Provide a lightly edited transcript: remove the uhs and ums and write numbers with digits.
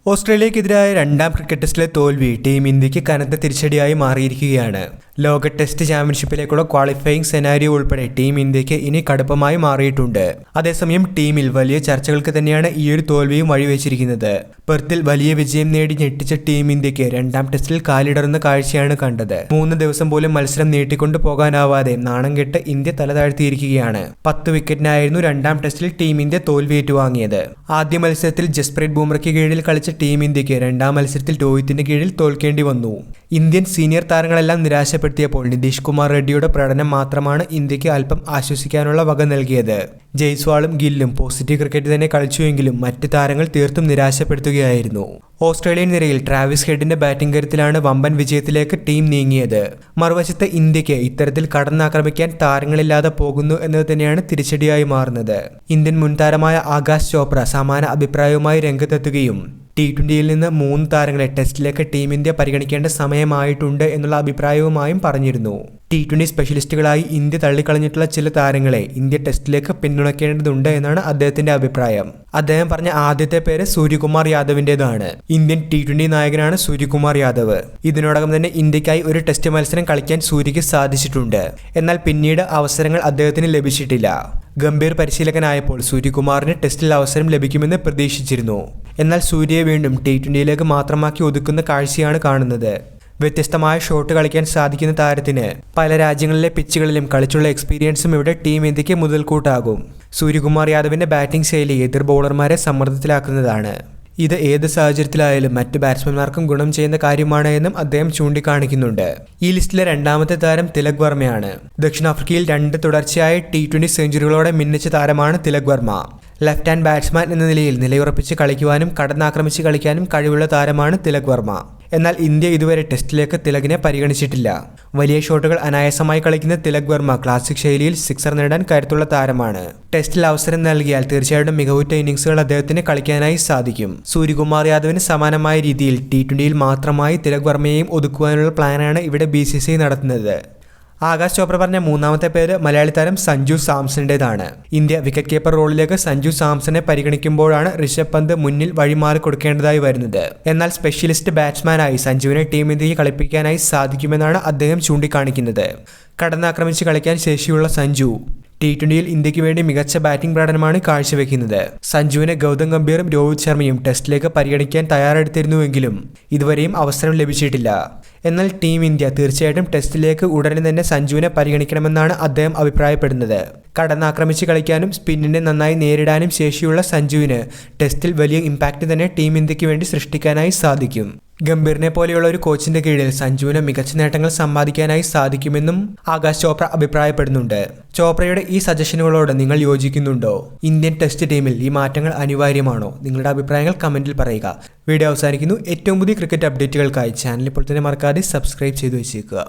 ഓസ്ട്രേലിയക്കെതിരായ രണ്ടാം ക്രിക്കറ്റ് ടെസ്റ്റിലെ തോൽവി ടീം ഇന്ത്യക്ക് കനത്ത തിരിച്ചടിയായി മാറിയിരിക്കുകയാണ്. ലോക ടെസ്റ്റ് ചാമ്പ്യൻഷിപ്പിലേക്കുള്ള ക്വാളിഫയിങ് സെനാരിയോ ഉൾപ്പെടെ ടീം ഇന്ത്യക്ക് ഇനി കടുപ്പമായി മാറിയിട്ടുണ്ട്. അതേസമയം ടീമിൽ വലിയ ചർച്ചകൾക്ക് തന്നെയാണ് ഈ ഒരു തോൽവിയും വഴിവെച്ചിരിക്കുന്നത്. പെർത്തിൽ വലിയ വിജയം നേടി ഞെട്ടിച്ച ടീം ഇന്ത്യക്ക് രണ്ടാം ടെസ്റ്റിൽ കാലിടറുന്ന കാഴ്ചയാണ് കണ്ടത്. 3 ദിവസം പോലും മത്സരം നീട്ടിക്കൊണ്ടു പോകാനാവാതെ നാണം കെട്ട് ഇന്ത്യ തലതാഴ്ത്തിയിരിക്കുകയാണ്. 10 വിക്കറ്റിനായിരുന്നു രണ്ടാം ടെസ്റ്റിൽ ടീം ഇന്ത്യ തോൽവി ഏറ്റുവാങ്ങിയത്. ആദ്യ മത്സരത്തിൽ ജസ്പ്രീത് ബുംറയ്ക്ക് കീഴിൽ കളിച്ച ടീം ഇന്ത്യക്ക് രണ്ടാം മത്സരത്തിൽ രോഹിത്തിന്റെ കീഴിൽ തോൽക്കേണ്ടി വന്നു. ഇന്ത്യൻ സീനിയർ താരങ്ങളെല്ലാം നിരാശപ്പെടുത്തിയപ്പോൾ നിതീഷ് കുമാർ റെഡ്ഡിയുടെ പ്രകടനം മാത്രമാണ് ഇന്ത്യക്ക് അല്പം ആശ്വസിക്കാനുള്ള വക നൽകിയത്. ജയ്സ്വാളും ഗില്ലും പോസിറ്റീവ് ക്രിക്കറ്റ് തന്നെ കളിച്ചുവെങ്കിലും മറ്റ് താരങ്ങൾ തീർത്തും നിരാശപ്പെടുത്തുകയായിരുന്നു. ഓസ്ട്രേലിയൻ നിരയിൽ ട്രാവിസ് ഹെഡിന്റെ ബാറ്റിംഗ് കരുത്തിലാണ് വമ്പൻ വിജയത്തിലേക്ക് ടീം നീങ്ങിയത്. മറുവശത്ത് ഇന്ത്യക്ക് ഇത്തരത്തിൽ കടന്നാക്രമിക്കാൻ താരങ്ങളില്ലാതെ പോകുന്നു എന്നത് തന്നെയാണ് തിരിച്ചടിയായി മാറുന്നത്. ഇന്ത്യൻ മുൻതാരമായ ആകാശ് ചോപ്ര സമാന അഭിപ്രായവുമായി രംഗത്തെത്തുകയും T20യിൽ നിന്ന് 3 താരങ്ങളെ ടെസ്റ്റിലേക്ക് ടീം ഇന്ത്യ പരിഗണിക്കേണ്ട സമയമായിട്ടുണ്ട് എന്നുള്ള അഭിപ്രായവുമായും പറഞ്ഞിരുന്നു. T20 സ്പെഷ്യലിസ്റ്റുകളായി ഇന്ത്യ തള്ളിക്കളഞ്ഞിട്ടുള്ള ചില താരങ്ങളെ ഇന്ത്യ ടെസ്റ്റിലേക്ക് പിന്തുണയ്ക്കേണ്ടതുണ്ട് എന്നാണ് അദ്ദേഹത്തിന്റെ അഭിപ്രായം. അദ്ദേഹം പറഞ്ഞ ആദ്യത്തെ പേര് സൂര്യകുമാർ യാദവിന്റേതാണ്. ഇന്ത്യൻ T20 നായകനാണ് സൂര്യകുമാർ യാദവ്. ഇതിനോടകം തന്നെ ഇന്ത്യക്കായി ഒരു ടെസ്റ്റ് മത്സരം കളിക്കാൻ സൂര്യക്ക് സാധിച്ചിട്ടുണ്ട്. എന്നാൽ പിന്നീട് അവസരങ്ങൾ അദ്ദേഹത്തിന് ലഭിച്ചിട്ടില്ല. ഗംഭീർ പരിശീലകനായപ്പോൾ സൂര്യകുമാറിന് ടെസ്റ്റിൽ അവസരം ലഭിക്കുമെന്ന് പ്രതീക്ഷിച്ചിരുന്നു. എന്നാൽ സൂര്യയെ വീണ്ടും T20യിലേക്ക് മാത്രമാക്കി ഒതുക്കുന്ന കാഴ്ചയാണ് കാണുന്നത്. വ്യത്യസ്തമായ ഷോട്ട് കളിക്കാൻ സാധിക്കുന്ന താരത്തിന് പല രാജ്യങ്ങളിലെ പിച്ചുകളിലും കളിച്ചുള്ള എക്സ്പീരിയൻസും ഇവിടെ ടീം ഇന്ത്യക്ക് മുതൽക്കൂട്ടാകും. സൂര്യകുമാർ യാദവിന്റെ ബാറ്റിംഗ് ശൈലി എതിർ ബൗളർമാരെ സമ്മർദ്ദത്തിലാക്കുന്നതാണ്. ഇത് ഏത് സാഹചര്യത്തിലായാലും മറ്റ് ബാറ്റ്സ്മാൻമാർക്കും ഗുണം ചെയ്യുന്ന കാര്യമാണ് എന്നും അദ്ദേഹം ചൂണ്ടിക്കാണിക്കുന്നുണ്ട്. ഈ ലിസ്റ്റിലെ രണ്ടാമത്തെ താരം തിലക് വർമ്മയാണ്. ദക്ഷിണാഫ്രിക്കയിൽ 2 തുടർച്ചയായ T20 സെഞ്ചുറികളോടെ മിന്നിച്ച താരമാണ് Tilak Varma. Left hand batsman എന്ന നിലയിൽ നിലയുറപ്പിച്ച് കളിക്കുവാനും കടന്നാക്രമിച്ച് കളിക്കാനും കഴിവുള്ള താരമാണ് തിലക് വർമ്മ. എന്നാൽ ഇന്ത്യ ഇതുവരെ ടെസ്റ്റിലേക്ക് തിലകിനെ പരിഗണിച്ചിട്ടില്ല. വലിയ ഷോട്ടുകൾ അനായാസമായി കളിക്കുന്ന തിലക് വർമ്മ ക്ലാസിക് ശൈലിയിൽ സിക്സർ നേടാൻ കരുത്തുള്ള താരമാണ്. ടെസ്റ്റിൽ അവസരം നൽകിയാൽ തീർച്ചയായിട്ടും മികവുറ്റ ഇന്നിംഗ്സുകൾ അദ്ദേഹത്തിന് കളിക്കാനായി സാധിക്കും. സൂര്യകുമാർ യാദവിന് സമാനമായ രീതിയിൽ T20യിൽ മാത്രമായി തിലക് വർമ്മയെയും ഒതുക്കുവാനുള്ള പ്ലാനാണ് ഇവിടെ BCCI നടത്തുന്നത്. ആകാശ് ചോപ്ര പറഞ്ഞ മൂന്നാമത്തെ പേര് മലയാളി താരം സഞ്ജു സാംസണിൻ്റെതാണ്. ഇന്ത്യ വിക്കറ്റ് കീപ്പർ റോളിലേക്ക് സഞ്ജു സാംസണെ പരിഗണിക്കുമ്പോഴാണ് ഋഷഭ് പന്ത് മുന്നിൽ വഴിമാറി കൊടുക്കേണ്ടതായി വരുന്നത്. എന്നാൽ സ്പെഷ്യലിസ്റ്റ് ബാറ്റ്സ്മാനായി സഞ്ജുവിനെ ടീം ഇന്ത്യക്ക് കളിപ്പിക്കാനായി സാധിക്കുമെന്നാണ് അദ്ദേഹം ചൂണ്ടിക്കാണിക്കുന്നത്. കടന്നാക്രമിച്ച് കളിക്കാൻ ശേഷിയുള്ള സഞ്ജു T20യിൽ ഇന്ത്യക്ക് വേണ്ടി മികച്ച ബാറ്റിംഗ് പ്രകടനമാണ് കാഴ്ചവെക്കുന്നത്. സഞ്ജുവിനെ ഗൗതം ഗംഭീറും രോഹിത് ശർമ്മയും ടെസ്റ്റിലേക്ക് പരിഗണിക്കാൻ തയ്യാറെടുത്തിരുന്നുവെങ്കിലും ഇതുവരെയും അവസരം ലഭിച്ചിട്ടില്ല. എന്നാൽ ടീം ഇന്ത്യ തീർച്ചയായിട്ടും ടെസ്റ്റിലേക്ക് ഉടനെ തന്നെ സഞ്ജുവിനെ പരിഗണിക്കണമെന്നാണ് അദ്ദേഹം അഭിപ്രായപ്പെടുന്നത്. കടന്നാക്രമിച്ച് കളിക്കാനും സ്പിന്നിനെ നന്നായി നേരിടാനും ശേഷിയുള്ള സഞ്ജുവിന് ടെസ്റ്റിൽ വലിയ ഇമ്പാക്റ്റ് തന്നെ ടീം ഇന്ത്യക്ക് വേണ്ടി സൃഷ്ടിക്കാനായി സാധിക്കും. ഗംഭീറിനെ പോലെയുള്ള ഒരു കോച്ചിന്റെ കീഴിൽ സഞ്ജുവിന് മികച്ച നേട്ടങ്ങൾ സമ്പാദിക്കാനായി സാധിക്കുമെന്നും ആകാശ് ചോപ്ര അഭിപ്രായപ്പെടുന്നുണ്ട്. ചോപ്രയുടെ ഈ സജഷനുകളോട് നിങ്ങൾ യോജിക്കുന്നുണ്ടോ? ഇന്ത്യൻ ടെസ്റ്റ് ടീമിൽ ഈ മാറ്റങ്ങൾ അനിവാര്യമാണോ? നിങ്ങളുടെ അഭിപ്രായങ്ങൾ കമന്റിൽ പറയുക. വീഡിയോ അവസാനിക്കുന്നു. ഏറ്റവും പുതിയ ക്രിക്കറ്റ് അപ്ഡേറ്റുകൾക്കായി ചാനൽ ഇപ്പോൾ തന്നെ മറക്കാതെ സബ്സ്ക്രൈബ് ചെയ്തു വെച്ചേക്കുക.